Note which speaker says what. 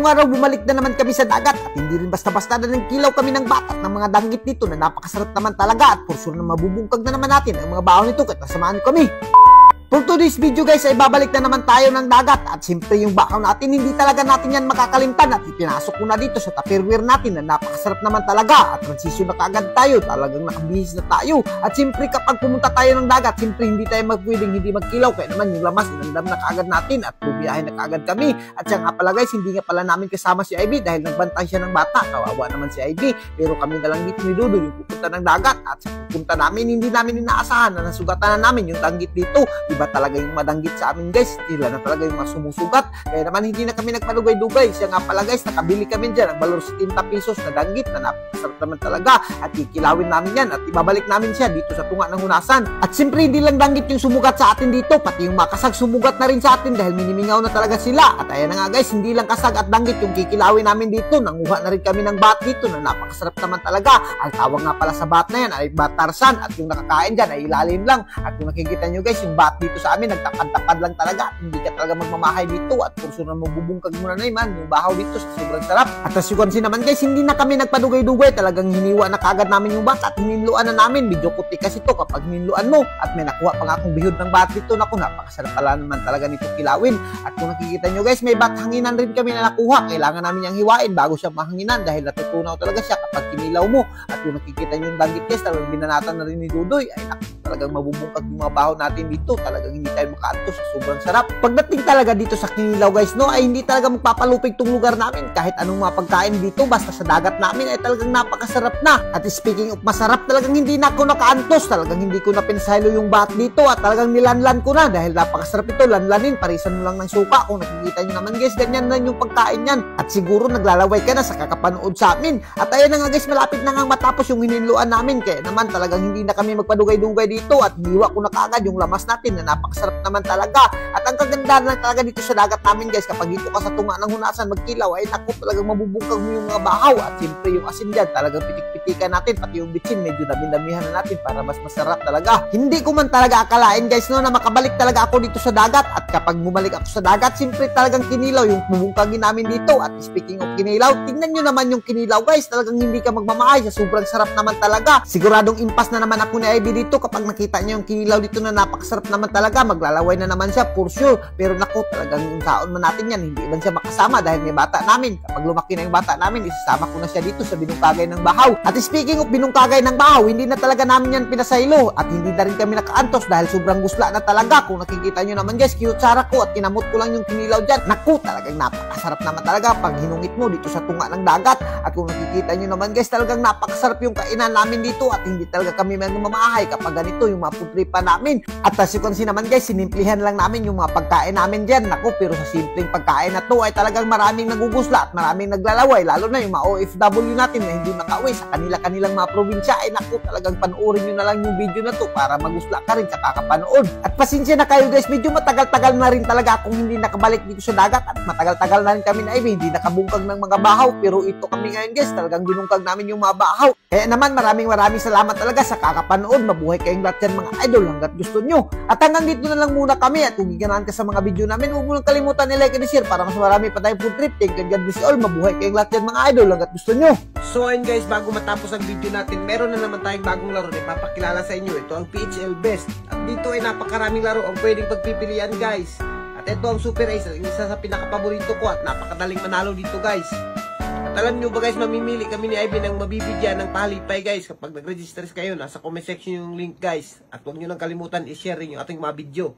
Speaker 1: ngayong araw bumalik na naman kami sa dagat at hindi rin basta-basta na nagkilaw kami ng batat ng mga danggit dito na napakasarap naman talaga at for sure na mabubungkag na naman natin ang mga baon nito kahit nasamahan kami. For today's video guys ay babalik na naman tayo ng dagat at siyempre yung bakaw natin hindi talaga natin yan makakalimtan at ipinasok ko na dito sa tupperware natin na napakasarap naman talaga at transition na kaagad tayo, talagang nakabihis na tayo at siyempre kapag pumunta tayo ng dagat siyempre hindi tayo magpwedeng hindi magkilaw kaya naman yung lamas inandam na kaagad natin at bumiyahe na kaagad kami at siya nga pala guys hindi nga pala namin kasama si Ivy dahil nagbantay siya ng bata, kawawa naman si Ivy pero kami na lang dito ni Dudo yung pupunta ng dagat at sa pupunta namin hindi namin inaasahan na nasugatan na namin yung danggit dito. Iba talaga yung madanggit sa amin guys, sila na talaga yung mga sumusugat kaya naman hindi na kami nagpadugay-dugay. Siya nga pala guys, nakabili kami dyan ang balor 70 pesos na danggit na napakasarap naman talaga at kikilawin namin yan at ibabalik namin siya dito sa tunga ng hunasan. At siyempre hindi lang danggit yung sumugat sa atin dito, pati yung makasag sumugat na rin sa atin dahil minimingaw na talaga sila. At ayan na nga guys, hindi lang kasag at danggit yung kikilawin namin dito, nanguha na rin kami ng bat dito na napakasarap naman talaga. Ang tawag nga pala sa bat na yan ay bat tarsan at yung nakakain dyan ay ilalim lang. At kung nakikita nyo guys, yung bat dito sa amin nagtapad-tapad lang talaga, hindi ka talaga magmamahay dito at kurso na magbubungkag muna na man yung bahaw dito sa sobrang sarap. At as you can see naman guys, hindi na kami nagpadugay-dugay, talagang hiniwa na kagad namin yung bat at hininluan na namin. Medyo kuti kasi ito kapag hininluan mo at may nakuha pa nga akong bihod ng bat dito. Naku, napakasarap pala naman talaga nito kilawin. At kung nakikita nyo guys, may bat hanginan rin kami na nakuha, kailangan namin yung hiwain bago siya mahanginan dahil natutunaw talaga siya kapag kinilaw mo. At kung nakikita nyo yung danggit guys, talagang binanatan na rin ni Dudoy, ay naku, talagang mabubungkag yung mga bahaw natin dito, talagang hindi tayo makaantos, sobrang sarap. Pagdating talaga dito sa Kinilaw guys, no, ay hindi talaga magpapalupig tong lugar namin. Kahit anong mga pagkain dito, basta sa dagat namin ay talagang napakasarap na. At speaking of masarap, talagang hindi na ako nakaantos, talagang hindi ko na pinsaylo yung bat dito at talagang nilanlan ko na dahil napakasarap ito, lanlanin, parisan mo lang ng suka. Kung nakikita nyo naman guys, ganyan na yung pagkain yan. At siguro naglalaway ka na sa kakapanood sa amin. At ayun na nga guys, malapit na nga matapos yung hininluan namin, kaya naman talagang hindi na kami magpadugay-dugay dito at niwa ko na kaagad yung lamas natin na napakasarap naman talaga. At ang kagandahan lang talaga dito sa dagat namin guys, kapag dito ka sa tunga ng hunasan magkilaw ay naku, talagang mabubungkag mo yung mga bahaw at siyempre yung asin dyan talagang pitik-pitikan natin, pati yung bitsin medyo dami-damihan na natin para mas masarap talaga. Hindi ko man talaga akalain guys no na makabalik talaga ako dito sa dagat at kapag bumalik ako sa dagat siyempre talagang kinilaw yung bubungkagin namin dito. At speaking of kinilaw, tingnan nyo naman yung kinilaw guys, talagang hindi ka magmamahay, sa sobrang sarap naman talaga. Siguradong impas na naman ako ni Ivy dito kapag nakita nyo yung kinilaw dito na napakasarap naman talaga, maglalaway na naman siya for sure. Pero naku, talagang yung saon man natin yan, hindi man siya makasama dahil may bata namin. Kapag lumaki na yung bata namin, isasama ko na siya dito sa binungkagay ng bahaw. At speaking of binungkagay ng bahaw, hindi na talaga namin yan pinasaylo at hindi na rin kami nakaantos dahil sobrang gusla na talaga. Kung nakikita nyo naman guys, kinutsara ko at kinamot ko lang yung kinilaw dyan. Naku, talagang napakasarap naman talaga pag hinungit mo dito sa tunga ng dagat. At kung nakikita nyo naman guys, talagang napakasarap yung kainan namin dito at hindi talaga kami mamamahay kapag ganito yung maputripa namin. At as you can see naman guys, sinimplihan lang namin yung mga pagkain namin dyan. Naku, pero sa simpleng pagkain na to ay talagang maraming nagugusla at maraming naglalaway, lalo na yung mga OFW natin na hindi makauwi sa kanilang mga probinsya. Ay naku, talagang panoorin nyo na lang yung video na to para magusla ka rin sa kakapanood. At pasensya na kayo guys, medyo matagal-tagal na rin talaga akong hindi nakabalik dito sa dagat at matagal-tagal na rin kami na hindi nakabungkag ng mga bahaw, pero ito kami ngayon guys, talagang binungkag namin yung mga bahaw. Kaya naman maraming salamat talaga sa kakapanood. Mabuhay kayong lahat yan mga idol hanggat gusto nyo. At hanggang dito na lang muna kami at kung giganahan ka sa mga video namin, huwag mo lang kalimutan i-like and share para mas marami pa tayong food trip. Thank you, God bless you all. Mabuhay kayong lahat yan mga idol hanggat gusto nyo. So ayun guys, bago matapos ang video natin, meron na naman tayong bagong laro na ipapakilala sa inyo. Ito ang PHL Best. At dito ay napakaraming laro ang pwedeng pagpipilian guys. At ito ang Super Ace, isa sa pinakapaborito ko at napakadaling manalo dito guys. At alam nyo ba guys, mamimili kami ni Ivy ng mabibigyan ng palipay guys kapag nag-register kayo. Nasa comment section yung link guys. At huwag nyo lang kalimutan i-share rin yung ating mga video.